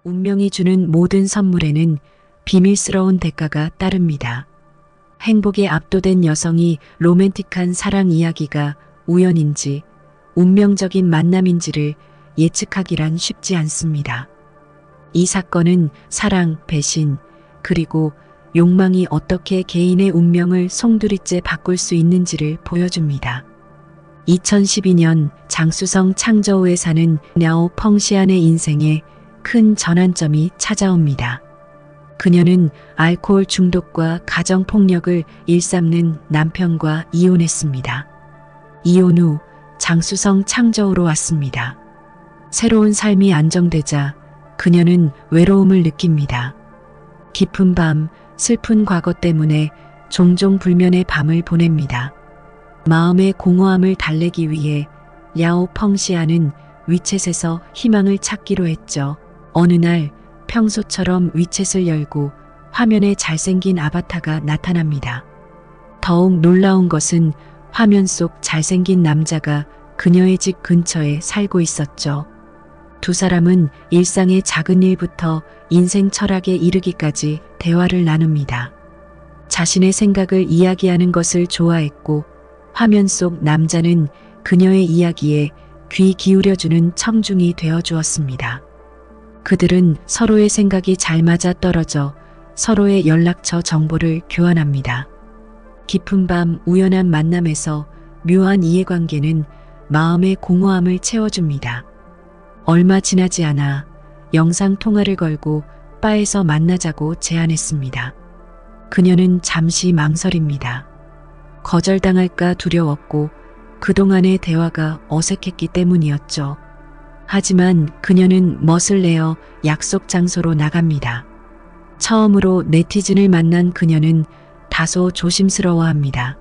운명이 주는 모든 선물에는 비밀스러운 대가가 따릅니다. 행복에 압도된 여성이 로맨틱한 사랑 이야기가 우연인지 운명적인 만남인지를 예측하기란 쉽지 않습니다. 이 사건은 사랑, 배신, 그리고 욕망이 어떻게 개인의 운명을 송두리째 바꿀 수 있는지를 보여줍니다. 2012년 장쑤성 창저우에 사는 랴오 펑시안의 인생에 큰 전환점이 찾아옵니다. 그녀는 알코올 중독과 가정폭력을 일삼는 남편과 이혼했습니다. 이혼 후 장쑤성 창저우로 왔습니다. 새로운 삶이 안정되자 그녀는 외로움을 느낍니다. 깊은 밤, 슬픈 과거 때문에 종종 불면의 밤을 보냅니다. 마음의 공허함을 달래기 위해 랴오 펑시안은 위챗에서 희망을 찾기로 했죠. 어느 날 평소처럼 위챗을 열고 화면에 잘생긴 아바타가 나타납니다. 더욱 놀라운 것은 화면 속 잘생긴 남자가 그녀의 집 근처에 살고 있었죠. 두 사람은 일상의 작은 일부터 인생 철학에 이르기까지 대화를 나눕니다. 자신의 생각을 이야기하는 것을 좋아했고 화면 속 남자는 그녀의 이야기에 귀 기울여주는 청중이 되어 주었습니다. 그들은 서로의 생각이 잘 맞아 떨어져 서로의 연락처 정보를 교환합니다. 깊은 밤 우연한 만남에서 묘한 이해관계는 마음의 공허함을 채워줍니다. 얼마 지나지 않아 영상 통화를 걸고 바에서 만나자고 제안했습니다. 그녀는 잠시 망설입니다. 거절당할까 두려웠고 그동안의 대화가 어색했기 때문이었죠. 하지만 그녀는 멋을 내어 약속 장소로 나갑니다. 처음으로 네티즌을 만난 그녀는 다소 조심스러워합니다.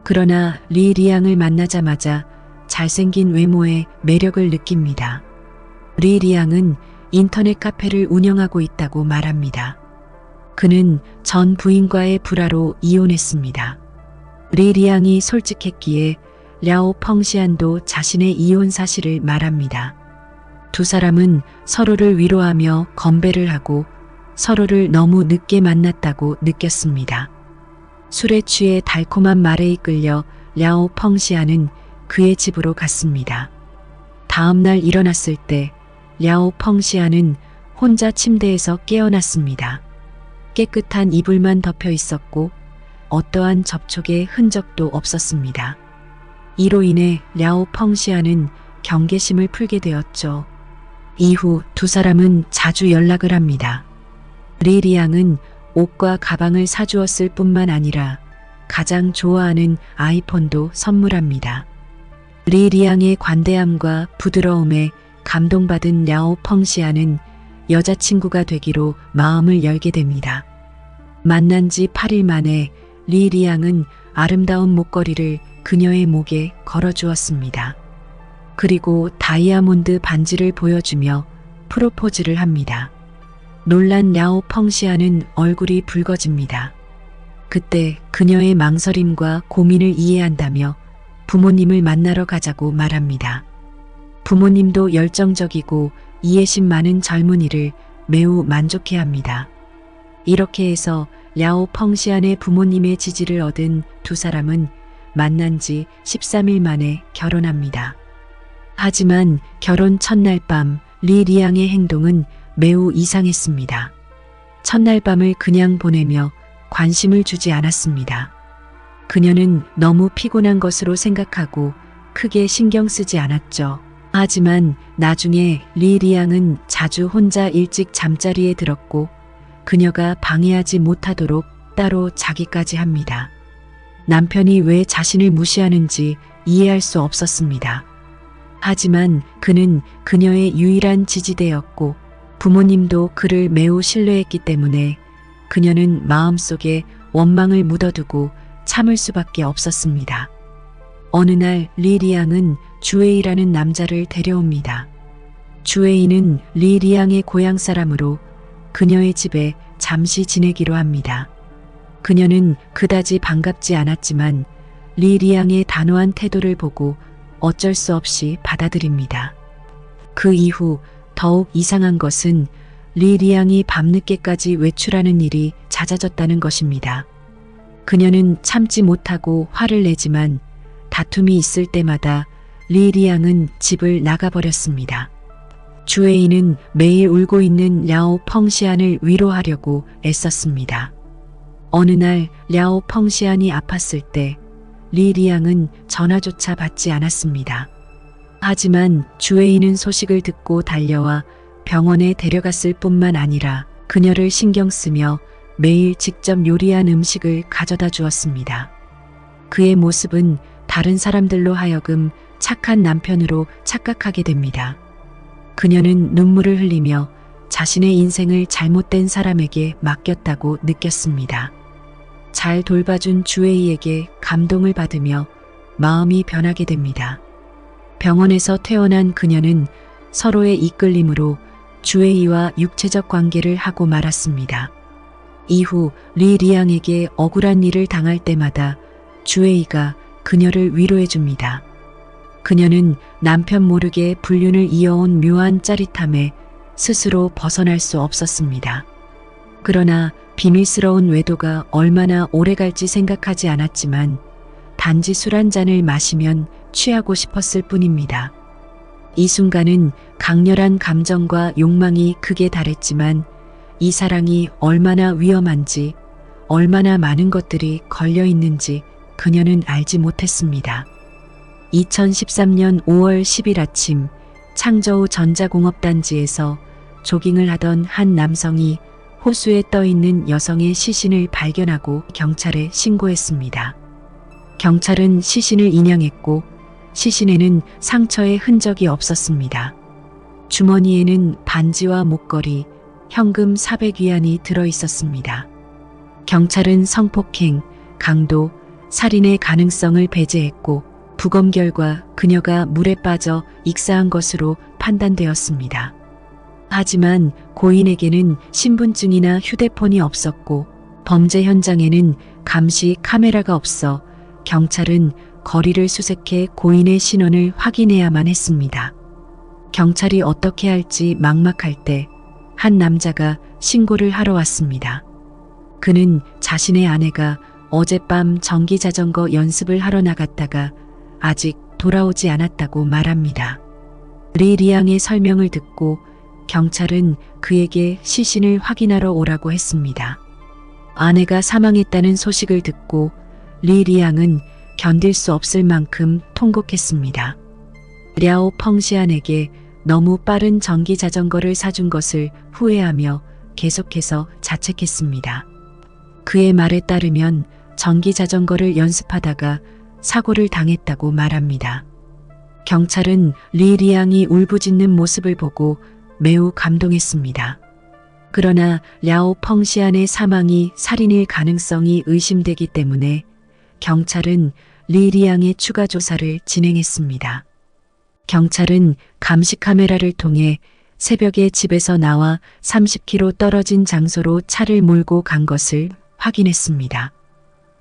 그러나 리 리앙을 만나자마자 잘생긴 외모에 매력을 느낍니다. 리 리앙은 인터넷 카페를 운영하고 있다고 말합니다. 그는 전 부인과의 불화로 이혼했습니다. 리 리앙이 솔직했기에 랴오 펑시안도 자신의 이혼 사실을 말합니다. 두 사람은 서로를 위로하며 건배를 하고 서로를 너무 늦게 만났다고 느꼈습니다. 술에 취해 달콤한 말에 이끌려 랴오 펑시안은 그의 집으로 갔습니다. 다음 날 일어났을 때 랴오 펑시안은 혼자 침대에서 깨어났습니다. 깨끗한 이불만 덮여 있었고 어떠한 접촉의 흔적도 없었습니다. 이로 인해 랴오 펑시안은 경계심을 풀게 되었죠. 이후 두 사람은 자주 연락을 합니다. 리 리앙은 옷과 가방을 사주었을 뿐만 아니라 가장 좋아하는 아이폰도 선물합니다. 리 리앙의 관대함과 부드러움에 감동받은 랴오 펑시안은 여자친구가 되기로 마음을 열게 됩니다. 만난 지 8일 만에 리 리앙은 아름다운 목걸이를 그녀의 목에 걸어주었습니다. 그리고 다이아몬드 반지를 보여주며 프로포즈를 합니다. 놀란 랴오 펑시안은 얼굴이 붉어집니다. 그때 그녀의 망설임과 고민을 이해한다며 부모님을 만나러 가자고 말합니다. 부모님도 열정적이고 이해심 많은 젊은이를 매우 만족해합니다. 이렇게 해서 랴오 펑시안의 부모님의 지지를 얻은 두 사람은 만난 지 13일 만에 결혼합니다. 하지만 결혼 첫날 밤 리 리앙의 행동은 매우 이상했습니다. 첫날 밤을 그냥 보내며 관심을 주지 않았습니다. 그녀는 너무 피곤한 것으로 생각하고 크게 신경 쓰지 않았죠. 하지만 나중에 리 리앙은 자주 혼자 일찍 잠자리에 들었고 그녀가 방해하지 못하도록 따로 자기까지 합니다. 남편이 왜 자신을 무시하는지 이해할 수 없었습니다. 하지만 그는 그녀의 유일한 지지대였고 부모님도 그를 매우 신뢰했기 때문에 그녀는 마음속에 원망을 묻어두고 참을 수밖에 없었습니다. 어느 날 리 리앙은 주웨이라는 남자를 데려옵니다. 주웨이는 리 리앙의 고향 사람으로 그녀의 집에 잠시 지내기로 합니다. 그녀는 그다지 반갑지 않았지만 리 리양의 단호한 태도를 보고 어쩔 수 없이 받아들입니다. 그 이후 더욱 이상한 것은 리 리양이 밤늦게까지 외출하는 일이 잦아졌다는 것입니다. 그녀는 참지 못하고 화를 내지만 다툼이 있을 때마다 리 리양은 집을 나가버렸습니다. 주웨이는 매일 울고 있는 랴오 펑시안을 위로하려고 애썼습니다. 어느 날 랴오 펑시안이 아팠을 때 리 리양은 전화조차 받지 않았습니다. 하지만 주웨이는 소식을 듣고 달려와 병원에 데려갔을 뿐만 아니라 그녀를 신경 쓰며 매일 직접 요리한 음식을 가져다 주었습니다. 그의 모습은 다른 사람들로 하여금 착한 남편으로 착각하게 됩니다. 그녀는 눈물을 흘리며 자신의 인생을 잘못된 사람에게 맡겼다고 느꼈습니다. 잘 돌봐준 주웨이에게 감동을 받으며 마음이 변하게 됩니다. 병원에서 퇴원한 그녀는 서로의 이끌림으로 주웨이와 육체적 관계를 하고 말았습니다. 이후 리 리양에게 억울한 일을 당할 때마다 주웨이가 그녀를 위로해 줍니다. 그녀는 남편 모르게 불륜을 이어온 묘한 짜릿함에 스스로 벗어날 수 없었습니다. 그러나 비밀스러운 외도가 얼마나 오래 갈지 생각하지 않았지만 단지 술 한 잔을 마시면 취하고 싶었을 뿐입니다. 이 순간은 강렬한 감정과 욕망이 극에 달했지만 이 사랑이 얼마나 위험한지, 얼마나 많은 것들이 걸려 있는지 그녀는 알지 못했습니다. 2013년 5월 10일 아침 창저우 전자공업단지에서 조깅을 하던 한 남성이 호수에 떠있는 여성의 시신을 발견하고 경찰에 신고했습니다. 경찰은 시신을 인양했고 시신에는 상처의 흔적이 없었습니다. 주머니에는 반지와 목걸이, 현금 400위안이 들어있었습니다. 경찰은 성폭행, 강도, 살인의 가능성을 배제했고 부검 결과 그녀가 물에 빠져 익사한 것으로 판단되었습니다. 하지만 고인에게는 신분증이나 휴대폰이 없었고 범죄 현장에는 감시 카메라가 없어 경찰은 거리를 수색해 고인의 신원을 확인해야만 했습니다. 경찰이 어떻게 할지 막막할 때 한 남자가 신고를 하러 왔습니다. 그는 자신의 아내가 어젯밤 전기자전거 연습을 하러 나갔다가 아직 돌아오지 않았다고 말합니다. 리 리양의 설명을 듣고 경찰은 그에게 시신을 확인하러 오라고 했습니다. 아내가 사망했다는 소식을 듣고 리 리양은 견딜 수 없을 만큼 통곡했습니다. 랴오 펑시안에게 너무 빠른 전기 자전거를 사준 것을 후회하며 계속해서 자책했습니다. 그의 말에 따르면 전기 자전거를 연습하다가 사고를 당했다고 말합니다. 경찰은 리 리양이 울부짖는 모습을 보고 매우 감동했습니다. 그러나 랴오 펑시안의 사망이 살인일 가능성이 의심되기 때문에 경찰은 리 리양의 추가 조사를 진행했습니다. 경찰은 감시 카메라를 통해 새벽에 집에서 나와 30km 떨어진 장소로 차를 몰고 간 것을 확인했습니다.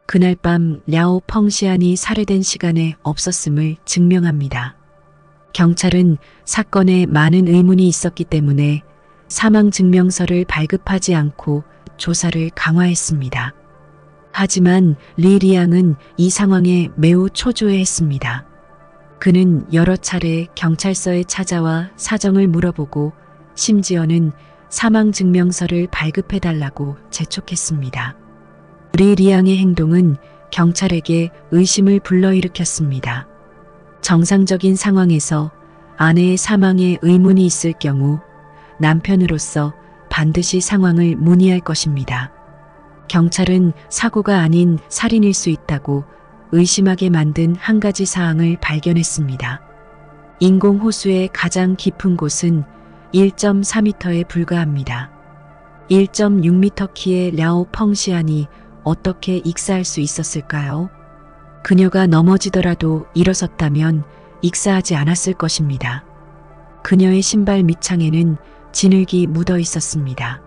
그날 밤 랴오 펑시안이 살해된 시간에 없었음을 증명합니다. 경찰은 사건에 많은 의문이 있었기 때문에 사망증명서를 발급하지 않고 조사를 강화했습니다. 하지만 리 리양은 이 상황에 매우 초조해했습니다. 그는 여러 차례 경찰서에 찾아와 사정을 물어보고 심지어는 사망증명서를 발급해달라고 재촉했습니다. 리 리양의 행동은 경찰에게 의심을 불러일으켰습니다. 정상적인 상황에서 아내의 사망에 의문이 있을 경우 남편으로서 반드시 상황을 문의할 것입니다. 경찰은 사고가 아닌 살인일 수 있다고 의심하게 만든 한 가지 사항을 발견했습니다. 인공호수의 가장 깊은 곳은 1.4m에 불과합니다. 1.6m 키의 랴오 펑시안이 어떻게 익사할 수 있었을까요? 그녀가 넘어지더라도 일어섰다면 익사하지 않았을 것입니다. 그녀의 신발 밑창에는 진흙이 묻어 있었습니다.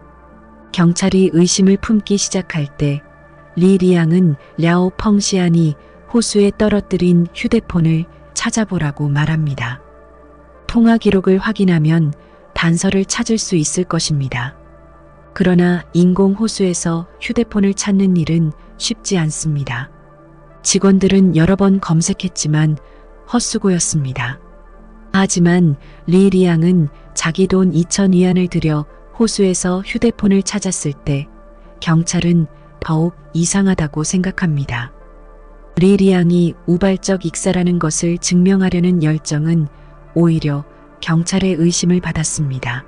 경찰이 의심을 품기 시작할 때 리리앙은 랴오 펑시안이 호수에 떨어뜨린 휴대폰을 찾아보라고 말합니다. 통화 기록을 확인하면 단서를 찾을 수 있을 것입니다. 그러나 인공 호수에서 휴대폰을 찾는 일은 쉽지 않습니다. 직원들은 여러 번 검색했지만 헛수고였습니다. 하지만 리리앙은 자기 돈 2,000위안을 들여 호수에서 휴대폰을 찾았을 때 경찰은 더욱 이상하다고 생각합니다. 리리앙이 우발적 익사라는 것을 증명하려는 열정은 오히려 경찰의 의심을 받았습니다.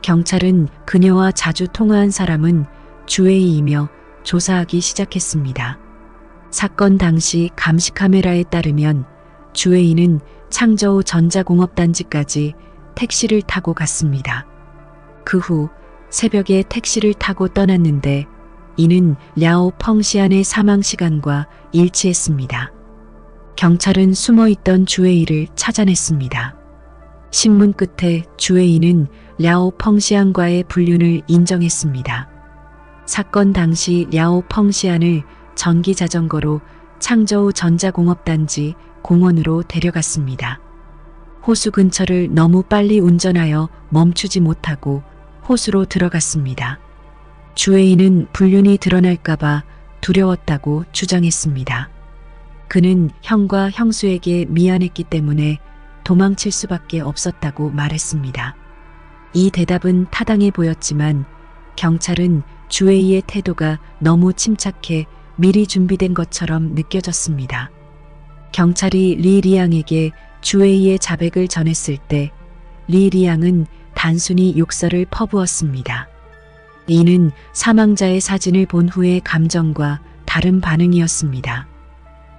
경찰은 그녀와 자주 통화한 사람은 주웨이이며 조사하기 시작했습니다. 사건 당시 감시 카메라에 따르면 주웨이는 창저우 전자공업단지까지 택시를 타고 갔습니다. 그 후 새벽에 택시를 타고 떠났는데 이는 랴오 펑시안의 사망 시간과 일치했습니다. 경찰은 숨어있던 주웨이를 찾아냈습니다. 신문 끝에 주웨이는 랴오 펑시안과의 불륜을 인정했습니다. 사건 당시 랴오 펑시안을 전기 자전거로 창저우 전자공업단지 공원으로 데려갔습니다. 호수 근처를 너무 빨리 운전하여 멈추지 못하고 호수로 들어갔습니다. 주웨이는 불륜이 드러날까봐 두려웠다고 주장했습니다. 그는 형과 형수에게 미안했기 때문에 도망칠 수밖에 없었다고 말했습니다. 이 대답은 타당해 보였지만 경찰은 주웨이의 태도가 너무 침착해 미리 준비된 것처럼 느껴졌습니다. 경찰이 리리앙에게 주웨이의 자백을 전했을 때 리리앙은 단순히 욕설을 퍼부었습니다. 이는 사망자의 사진을 본 후의 감정과 다른 반응이었습니다.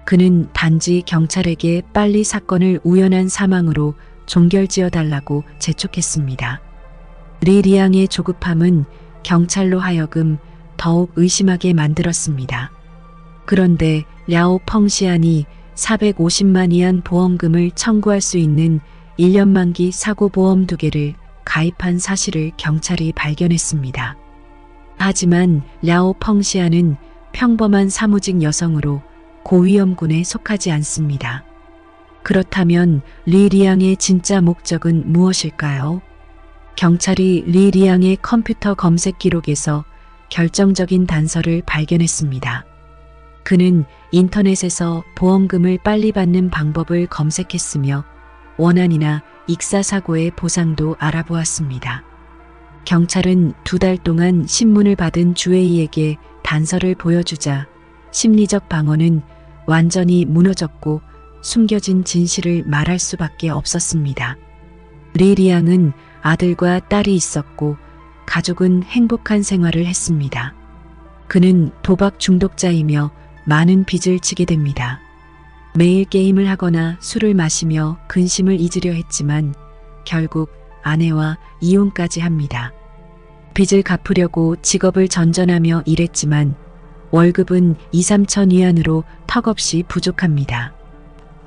그는 단지 경찰에게 빨리 사건을 우연한 사망으로 종결지어달라고 재촉했습니다. 리리앙의 조급함은 경찰로 하여금 더욱 의심하게 만들었습니다. 그런데 랴오 펑시안이 450만 위안 보험금을 청구할 수 있는 1년 만기 사고보험 2개를 가입한 사실을 경찰이 발견했습니다. 하지만 랴오 펑시안은 평범한 사무직 여성으로 고위험군에 속하지 않습니다. 그렇다면 리리앙의 진짜 목적은 무엇일까요? 경찰이 리리앙의 컴퓨터 검색 기록에서 결정적인 단서를 발견했습니다. 그는 인터넷에서 보험금을 빨리 받는 방법을 검색했으며 원한이나 익사사고의 보상도 알아보았습니다. 경찰은 2달 동안 신문을 받은 주웨이에게 단서를 보여주자 심리적 방어는 완전히 무너졌고 숨겨진 진실을 말할 수밖에 없었습니다. 리리앙은 아들과 딸이 있었고 가족은 행복한 생활을 했습니다. 그는 도박 중독자이며 많은 빚을 지게 됩니다. 매일 게임을 하거나 술을 마시며 근심을 잊으려 했지만 결국 아내와 이혼까지 합니다. 빚을 갚으려고 직업을 전전하며 일했지만 월급은 2-3천 위안으로 턱없이 부족합니다.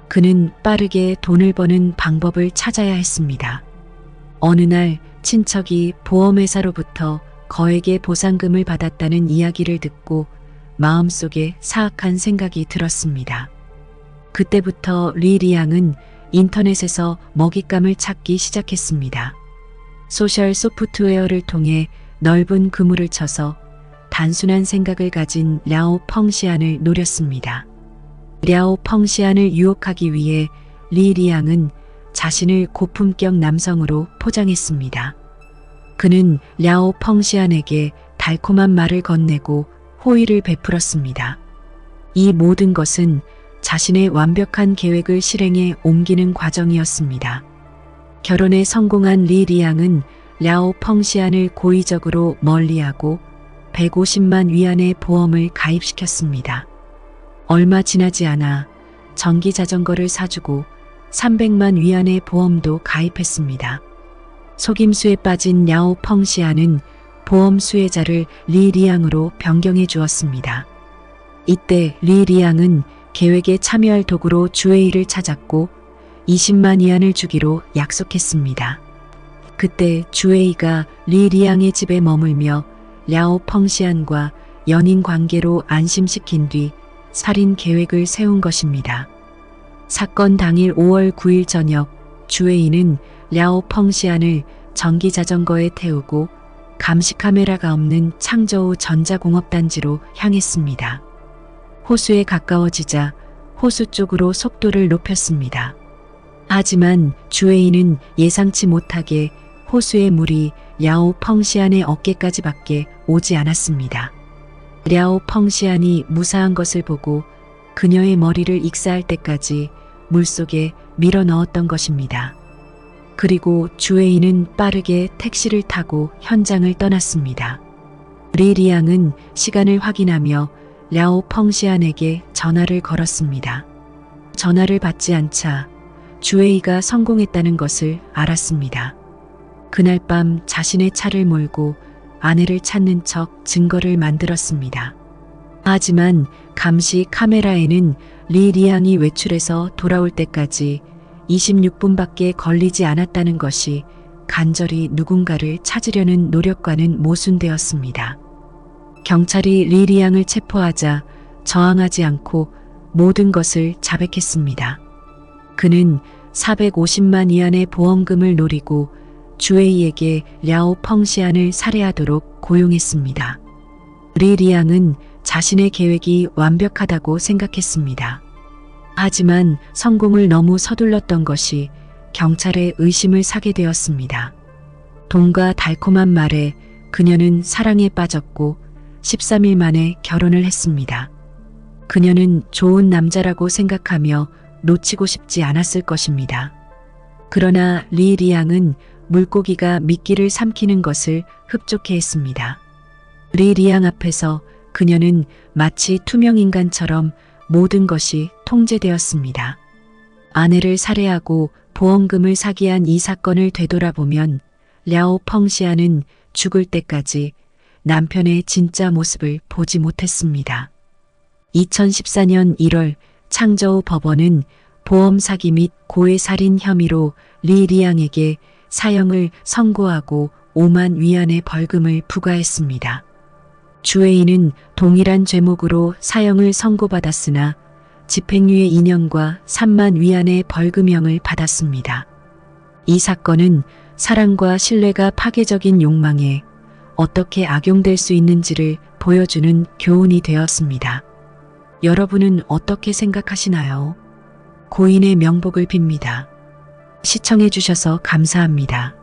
그는 빠르게 돈을 버는 방법을 찾아야 했습니다. 어느 날 친척이 보험회사로부터 거액의 보상금을 받았다는 이야기를 듣고 마음속에 사악한 생각이 들었습니다. 그때부터 리리앙은 인터넷에서 먹잇감을 찾기 시작했습니다. 소셜 소프트웨어를 통해 넓은 그물을 쳐서 단순한 생각을 가진 랴오 펑시안을 노렸습니다. 랴오 펑시안을 유혹하기 위해 리리앙은 자신을 고품격 남성으로 포장했습니다. 그는 랴오 펑시안에게 달콤한 말을 건네고 호의를 베풀었습니다. 이 모든 것은 자신의 완벽한 계획을 실행에 옮기는 과정이었습니다. 결혼에 성공한 리리앙은 랴오 펑시안을 고의적으로 멀리하고 150만 위안의 보험을 가입시켰습니다. 얼마 지나지 않아 전기 자전거를 사주고 300만 위안의 보험도 가입했습니다. 속임수에 빠진 랴오 펑시안은 보험 수혜자를 리리앙으로 변경해 주었습니다. 이때 리리앙은 계획에 참여할 도구로 주웨이를 찾았고 20만 위안을 주기로 약속했습니다. 그때 주웨이가 리리앙의 집에 머물며 랴오 펑시안과 연인 관계로 안심시킨 뒤 살인 계획을 세운 것입니다. 사건 당일 5월 9일 저녁 주웨이는 랴오 펑시안을 전기 자전거에 태우고 감시 카메라가 없는 창저우 전자공업단지로 향했습니다. 호수에 가까워지자 호수 쪽으로 속도를 높였습니다. 하지만 주웨이는 예상치 못하게 호수의 물이 랴오 펑시안의 어깨까지밖에 오지 않았습니다. 랴오 펑시안이 무사한 것을 보고 그녀의 머리를 익사할 때까지 물속에 밀어 넣었던 것입니다. 그리고 주웨이는 빠르게 택시를 타고 현장을 떠났습니다. 리리앙은 시간을 확인하며 랴오 펑시안에게 전화를 걸었습니다. 전화를 받지 않자 주웨이가 성공했다는 것을 알았습니다. 그날 밤 자신의 차를 몰고 아내를 찾는 척 증거를 만들었습니다. 하지만 감시 카메라에는 리리앙이 외출해서 돌아올 때까지 26분밖에 걸리지 않았다는 것이 간절히 누군가를 찾으려는 노력과는 모순되었습니다. 경찰이 리리앙을 체포하자 저항하지 않고 모든 것을 자백했습니다. 그는 450만 위안의 보험금을 노리고 주웨이에게 랴오 펑시안을 살해하도록 고용했습니다. 리리앙은 자신의 계획이 완벽하다고 생각했습니다. 하지만 성공을 너무 서둘렀던 것이 경찰의 의심을 사게 되었습니다. 돈과 달콤한 말에 그녀는 사랑에 빠졌고 13일 만에 결혼을 했습니다. 그녀는 좋은 남자라고 생각하며 놓치고 싶지 않았을 것입니다. 그러나 리리앙은 물고기가 미끼를 삼키는 것을 흡족해 했습니다. 리리앙 앞에서 그녀는 마치 투명인간처럼 모든 것이 통제되었습니다. 아내를 살해하고 보험금을 사기한 이 사건을 되돌아보면 랴오 펑시안은 죽을 때까지 남편의 진짜 모습을 보지 못했습니다. 2014년 1월 창저우 법원은 보험 사기 및 고해 살인 혐의로 리리앙에게 사형을 선고하고 5만 위안의 벌금을 부과했습니다. 주웨이는 동일한 죄목으로 사형을 선고받았으나 집행유예 2년과 3만 위안의 벌금형을 받았습니다. 이 사건은 사랑과 신뢰가 파괴적인 욕망에 어떻게 악용될 수 있는지를 보여주는 교훈이 되었습니다. 여러분은 어떻게 생각하시나요? 고인의 명복을 빕니다. 시청해 주셔서 감사합니다.